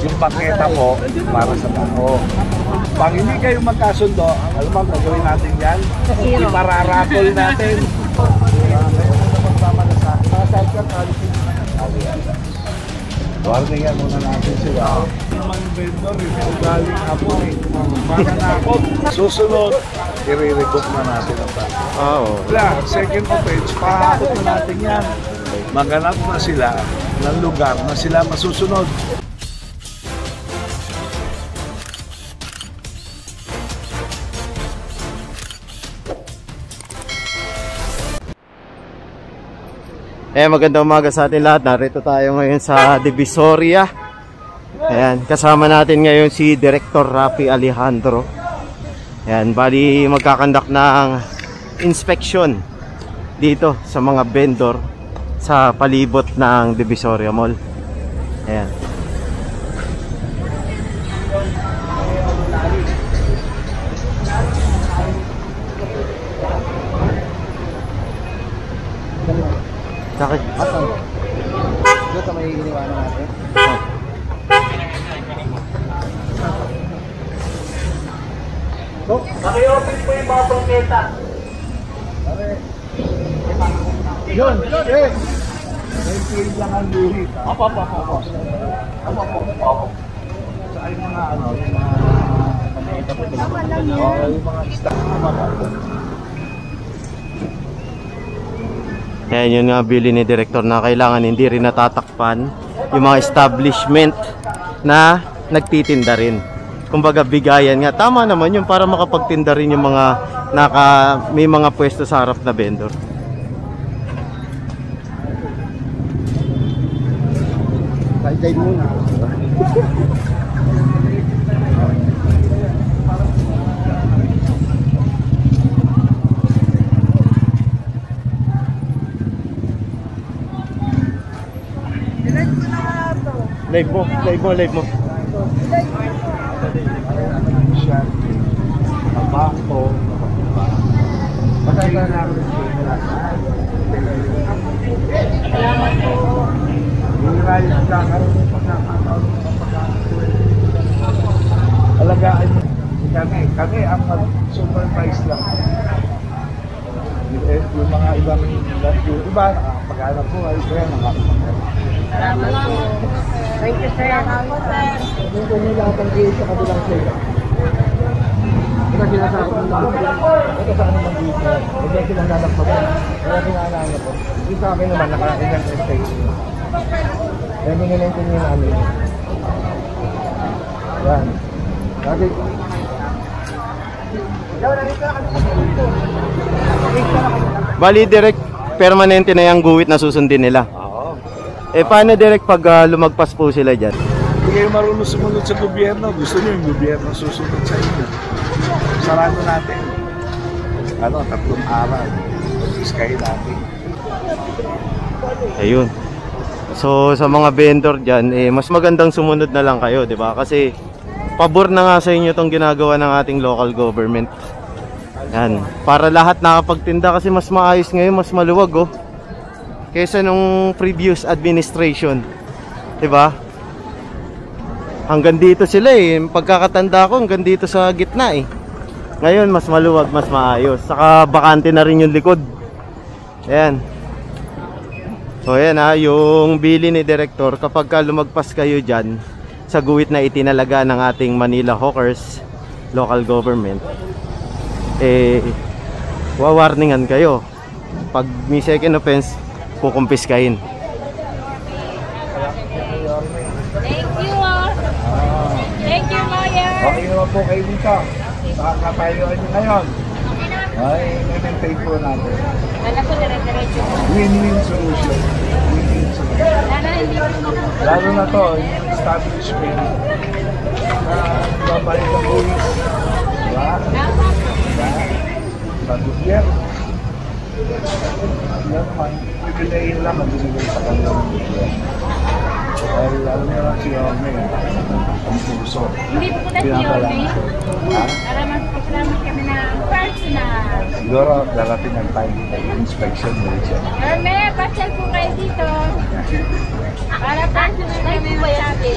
Yung paketa po, para sa tao. Pag hindi kayo magkasundo, alam mo, gagawin natin yan. Ipararapol natin. Warningan muna natin sila. Yung mga vendor, yung galing hapon eh. Mga nakot. Susunod, i-re-rebook na natin ang tao. Wala, second offense, pahakot na natin yan. Maganap na sila ng lugar na sila masusunod. Magandang umaga sa atin lahat. Narito tayo ngayon sa Divisoria. Ayan, kasama natin ngayon si Director Rafi Alejandro. Ayan, bali magkakandak ng inspection dito sa mga vendor sa palibot ng Divisoria Mall. Ayan. Bakit? Ito may iniwanan natin. Naki-open po yung mga prongketa. Yun, eh. Naipil lang ang luhit. Opo. Sa yung mga ano, yung mga panita po. Yung mga stock na mga. Ayan, yun nga bili ni Director na kailangan hindi rin natatakpan yung mga establishment na nagtitinda rin. Kumbaga bigayan nga. Tama naman yun para makapagtinda rin yung mga may mga pwesto sa harap na vendor. Side muna. Live mo. Tabako. Patay na namin. Salamat po. Yung rayo na kakaroon ng pagkakataon ng pagkakataon. Alagaan kami ang mag-supervise lang. Yung mga ibang yung iba, nakakapag-anak po, ay kaya nakakapag-anak. Salamat po. Thank you, sir. Salamat, sir. Yung kung may lahat ang gate sa kabilang sila. Ito sinasabi ng lahat. Ito sa kanila dito. Huwag yan silang lalakpagan. Kaya pinaalala po. Yung sa akin naman, naka-ilang estate. Kaya minilente niyo namin. Yan. Dati. Bali direct permanente na yung guwit na susundin nila. Paano direct pag lumagpas po sila dyan? Hindi kayo marunong sumunod sa gobyerno. Gusto niyo yung gobyerno susunod sa inyo. Sarado natin. 3 araw. Iskahin natin. Ayun. So sa mga vendor dyan, mas magandang sumunod na lang kayo, di ba? Kasi pabor na nga sa inyo itong ginagawa ng ating local government. Yan. Para lahat nakapagtinda kasi mas maayos ngayon, mas maluwag kaysa nung previous administration. Diba? Hanggang dito sila pagkakatanda ko hanggang dito sa gitna Ngayon mas maluwag, mas maayos. Saka bakante na rin yung likod. Ayan. So ayan yung bili ni Director kapag lumagpas kayo dyan sa guwit na itinalaga ng ating Manila Hawkers local government, wawarningan kayo. Pag may second offense, kukumpiskahin. Thank you, Mayor. Okay naman po kayo dito. Nakakatayuan nyo ngayon. Ay, i-maintain po natin. Wala po, dire-diretso. Win-win solution. Win-win solution. Sana hindi po mapupunta. Lalo na to, yung establishment na babalik ang buwis. Diba? Sa gobyerno. Yan man, pipiliin lang ang binigay sa kanilang gobyerno. Dahil alam nyo lang si Yorme, ang puso. Hindi po pala si Yorme. Para mas pasalamat kami na personal. Siguro darating ang time ng inspection mo siya. Yorme, pasyal po kayo dito. Para personal kami masabi.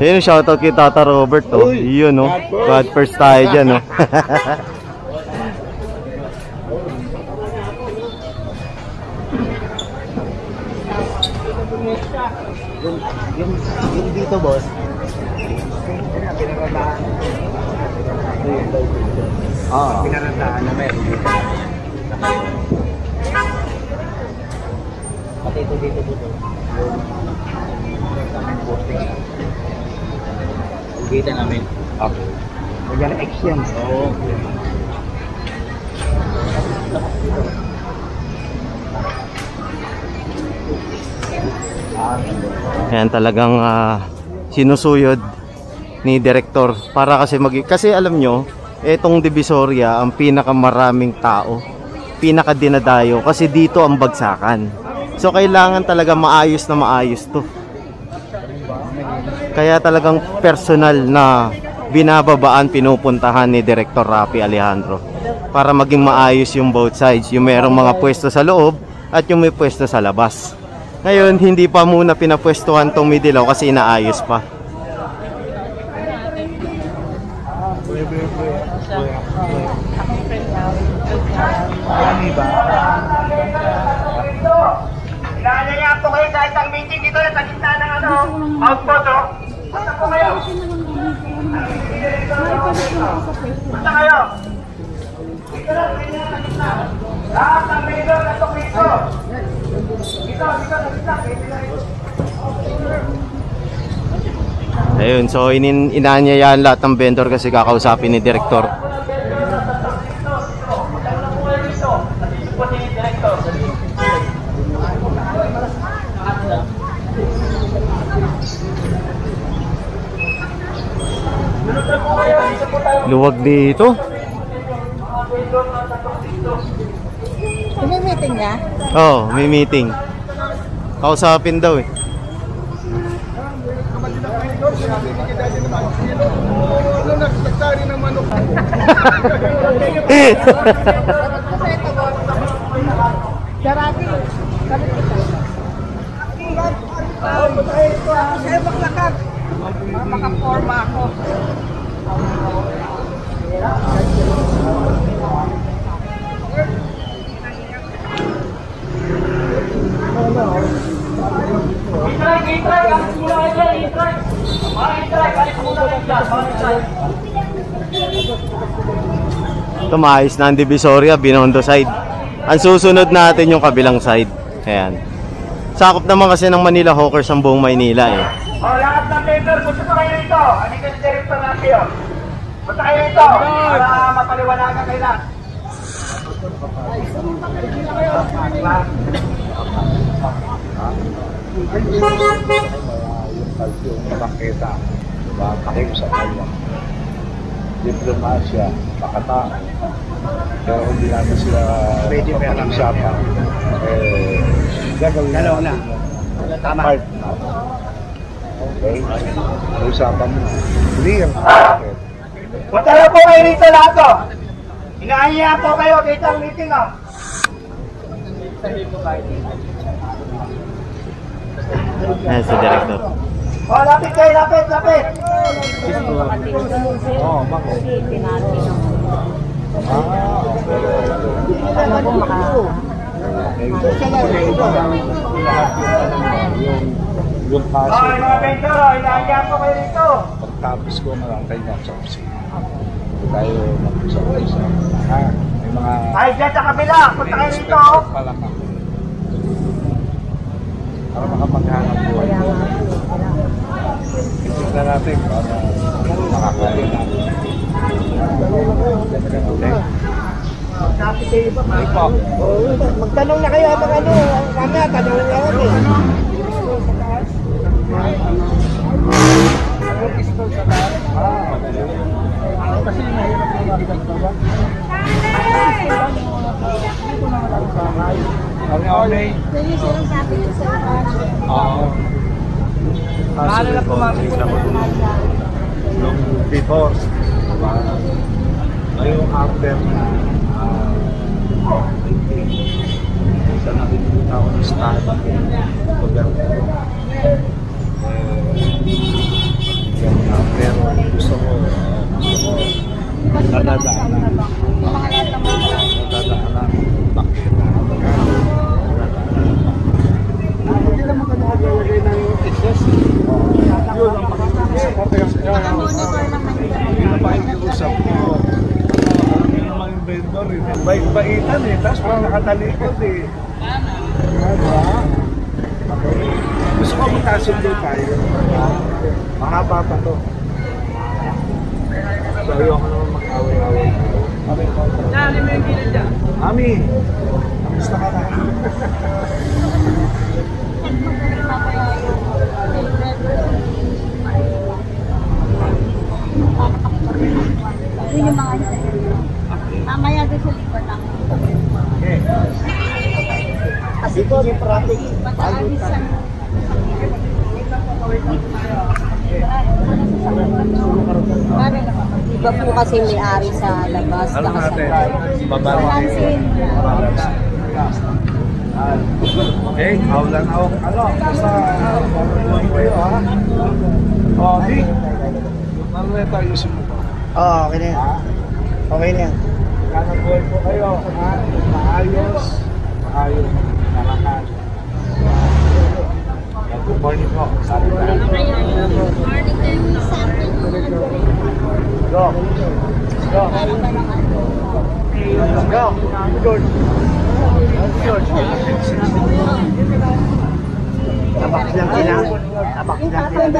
Ayun, shoutout kay Tata Robert, oh. Yun, no? God first tayo dyan, no? Yung dito, boss. Pinarandaan na meron dito. Pati ito dito. Yung kita namin. Okay. Magyan X yan. Oo. Ayan, talagang sinusuyod ni Director para kasi kasi alam nyo, etong Divisoria ang pinakamaraming tao, pinakadinadayo kasi dito ang bagsakan. So kailangan talaga maayos na maayos to. Kaya talagang personal na binababaan, pinupuntahan ni Director Rapi Alejandro para maging maayos yung both sides, yung merong mga pwesto sa loob at yung may pwesto sa labas. Ngayon, hindi pa muna pinapwestuhan tong Midilaw kasi inaayos pa. Inaalaya po kayo sa isang meeting dito sa gitna ng outpost, oh. Basta po kayo. Basta kayo. Dito lang, sa gitna. Lahat ng mayor na ito, dito. Dito, sa gitna. Ayun, so inaanyayaan lahat ng vendor kasi kakausapin ni Director. Luwag dito. May meeting na? Oh, may meeting. Kausapin daw eh. Nagsaktari ng manok. Sarati. Sa'yo maglakad. Makaporma ako. Tumayos na ang Divisoria, Binondo side. Ang susunod natin yung kabilang side. Ayan. Sakop naman kasi ng Manila Hawkers ang buong Maynila eh. O, lahat ng vendor, punta pa kayo rito. Ano yung director natin yun? Punta kayo rito para mapaliwanagan kayo lahat. Yung makakita, pakiusap nila. Diplomasya, pakatao. Pero hindi natin sila pakiusapan. Gagawin Dalawa na. Tama. Part na. Okay? Usapan mo. Clear. Punta na po kayo rito lahat, oh. Inaaya po kayo dito ang meeting, oh. Ayan si Director. O, lapit kayo, lapit. Oo, bakit? Yung O, kaso, mga vendor, oh, inaaya po kayo rito. pagtapos ko marantay na sa kusina. Hindi tayo mag-usap-usap. Ha? May mga... Ay, dyan sa kabila, punta kayo rito, oh. Pala ka. Para makapaghanap buhay. Tignan natin para makakain natin. Okay? Magtanong na kayo habang ano, mamaya tanong na ako eh. Kasi mahirap yung mabigat pa ba? Okay. Paano na pumasok sa nung before, ngayong after na sa nakikita ko ng start gobyerno Nadadaanan. Nadadaanan. Hindi naman ka nakalagay ng excess. Yun ang hindi na pakikiusap mo. Hindi naman yung vendor eh. Bait-baitan eh. Tapos parang nakatalikod eh. Gusto ko magkasundo tayo. Mahaba pa to. So ayoko naman mag-away-away. Nami mo yung gilid dyan. Mami! Kamusta ka na? Yun yung mga mamaya doon sa likod lang. Okay. Kasi ito yung pratik. Mataalisan. Iba po kasi may-ari sa labas. Ano natin? Balansin. Okay, hawlan ako. Ano? Basta marunong kayo ha? O, di. Marunong tayo ayusin mo to. Oo, okay na yan. Okay na yan. Kanang buhay po kayo. Ha? Maayos. Maayos. Malakas. Good morning po. Sabi ka. Go. Go. Go. George. George. Tabak lang sila. Tabak lang sila.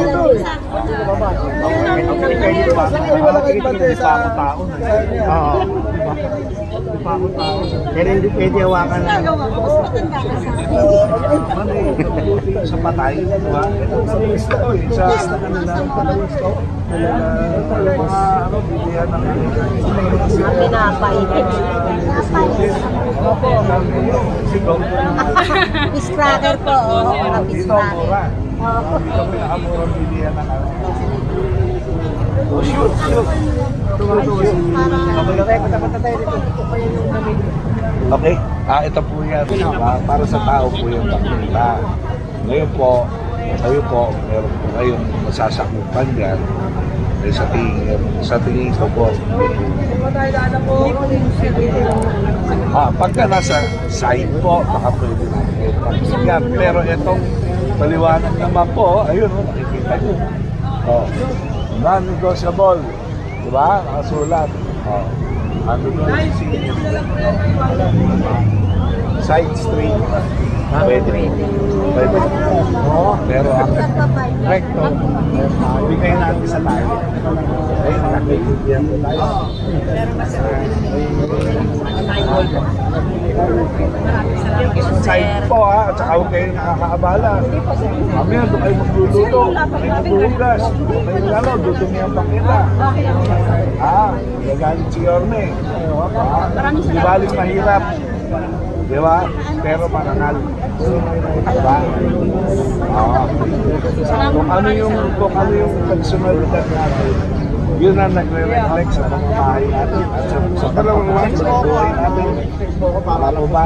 Wala kayo ba tayo sa taon? Oo. Pero hindi pwede hawakan na. Sa patay, di ba? Sa lista ko eh. Sa kanila, mga bilihan ng Pinapay. Fish cracker po. Mga fish dito cracker. mura. Dito pinakamurang bilihan ng shoot, shoot. Okay, ito po yan. Para sa tao po yung pakita. Ngayon po, kayo po, meron po kayong masasakupan dyan. Sa tingin ko po. Pagka nasa side po, baka pwede natin. Pero itong paliwanag naman po, ayun, nakikita nyo. Non-negotiable. Diba? Nakasulat. Ano doon si side street. Pwede. Pwede. Pero ang recto, bigay natin sa tayo. Ayun, nakakaibigan ko tayo. Side po ha, at saka huwag kayo nakakaabala. Mamaya doon kayo magluluto, kayo maghuhugas, kayo lalo, dudumi ang pakita. Gagalit si Yorme. Di baling mahirap. Di ba? Pero mananal. Diba? Kung ano yung personalidad natin, yun ang nagre-reflect sa pamamahay natin at sa kalawang sa buhay natin. Para po ba?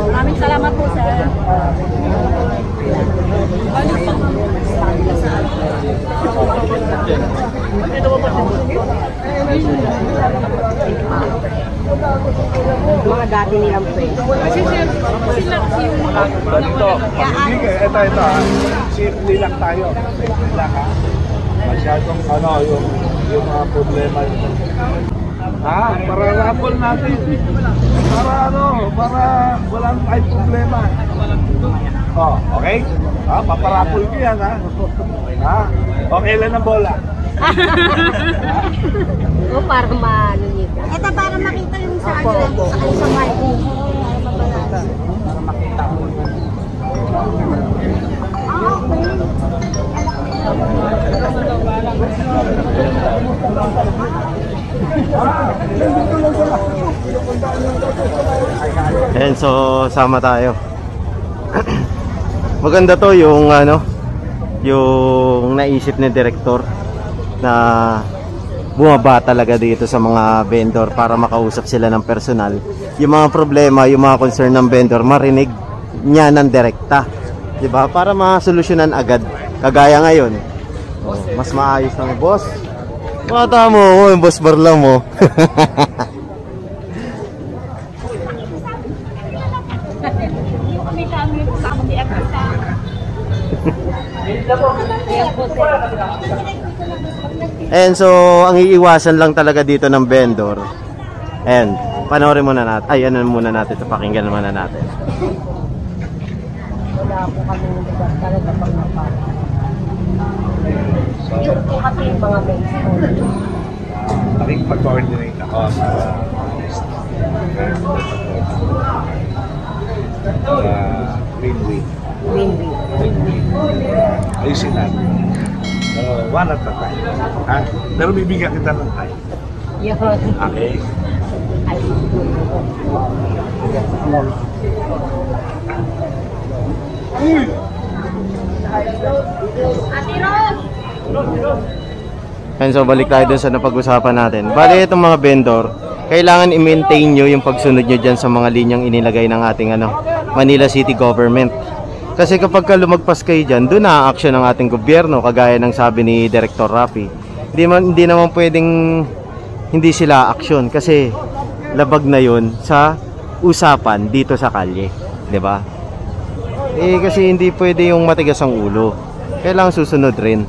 Maraming salamat po, sir. Mga dati nilang pwede. Kasi sir, sila kasi yung mga Ganito. Ito. Simple lang tayo. Simple lang ha. Masyadong yung mga problema. Para rapol natin. Para walang ay problema. Okay? Paparapol ko yan ha. Okay lang ang bola. O para maano nito. ito para makita yung sa ano sa parking. Para makita mo. Ayan, so sama tayo. Maganda to yung yung naisip ni director na bumaba talaga dito sa mga vendor para makausap sila ng personal. Yung mga problema, yung mga concern ng vendor, marinig niya ng direkta. 'Di ba? Para masolusyonan agad. Kagaya ngayon. Mas maayos ng boss. Mata mo, yung boss barla mo. And so, ang iiwasan lang talaga dito ng vendor. And, panoorin muna natin. Ay, ano muna natin. Ito, pakinggan muna natin. Wala po kami lugar talaga pag napala. Yun po kasi yung mga maze po. Aking pag-coordinate ako sa Greenway. Ayusin natin. One at a time. Ha? Pero bibigyan kita ng time. Yun. Okay? Ay, And so, balik tayo dun sa napag-usapan natin. Bali, itong mga vendor, kailangan i-maintain nyo yung pagsunod nyo dyan sa mga linyang inilagay ng ating Manila City Government. Kasi kapag lumagpas kayo dyan, doon na-action ng ating gobyerno, kagaya ng sabi ni Director Rapi. Hindi naman pwedeng hindi sila action kasi labag na yun sa usapan dito sa kalye. 'Di ba? Kasi hindi pwede yung matigas ang ulo. Kailangan susunod rin.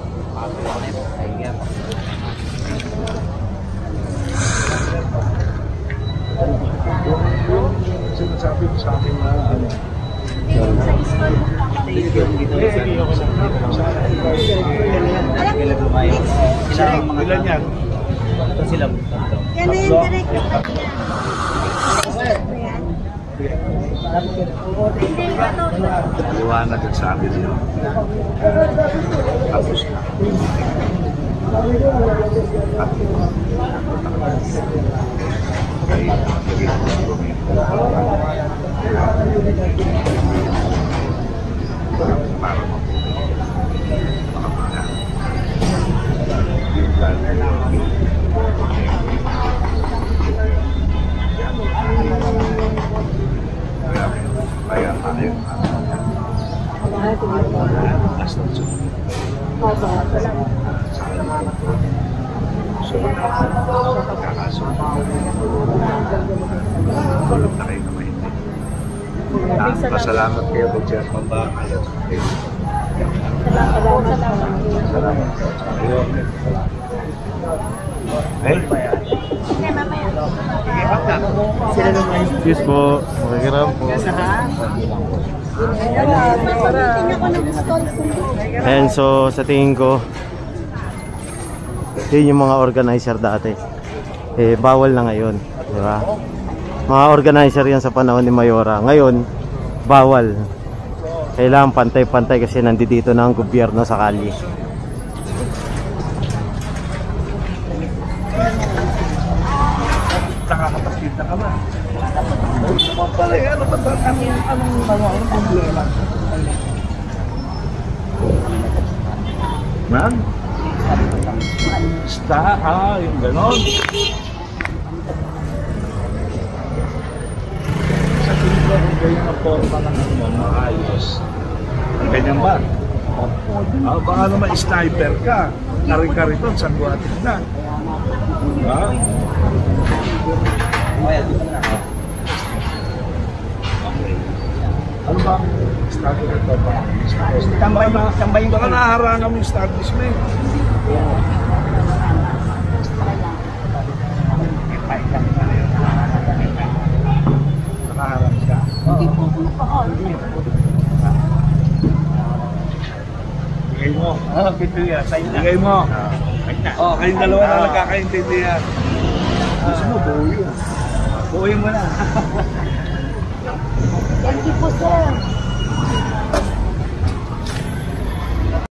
Sinasabi ko sa akin na ilan yan? yan na yung direct. Liwanag ang sabi niyo. Tapos na. Para Salamat kayo po, Chairman ba? Salamat. Excuse po. Makikiram po. And so, sa tingin ko, yun yung mga organizer dati. Bawal na ngayon. Diba? Mga organizer yan sa panahon ni Mayora. Ngayon, bawal. Kailangan pantay-pantay kasi nandito na ang gobyerno sa kalye. Nakakapagpit na ka ba? Ano ba ito? Anong problema? Man? Yung ganon. Sa tingin ko, kung ganyan ang forma ng maayos. Ganyan ba? Baka naman sniper ka. Kari-kariton, sa guwatin na. Diba? Ano ba ang establishment? Tambayin baka naharangan mo yung establishment. Nakaharap siya. Bigay mo. Bigay mo. Kayong dalawa na nagkakaintindihan. Gusto mo, buo yun. Buuin mo na. Thank you po, sir.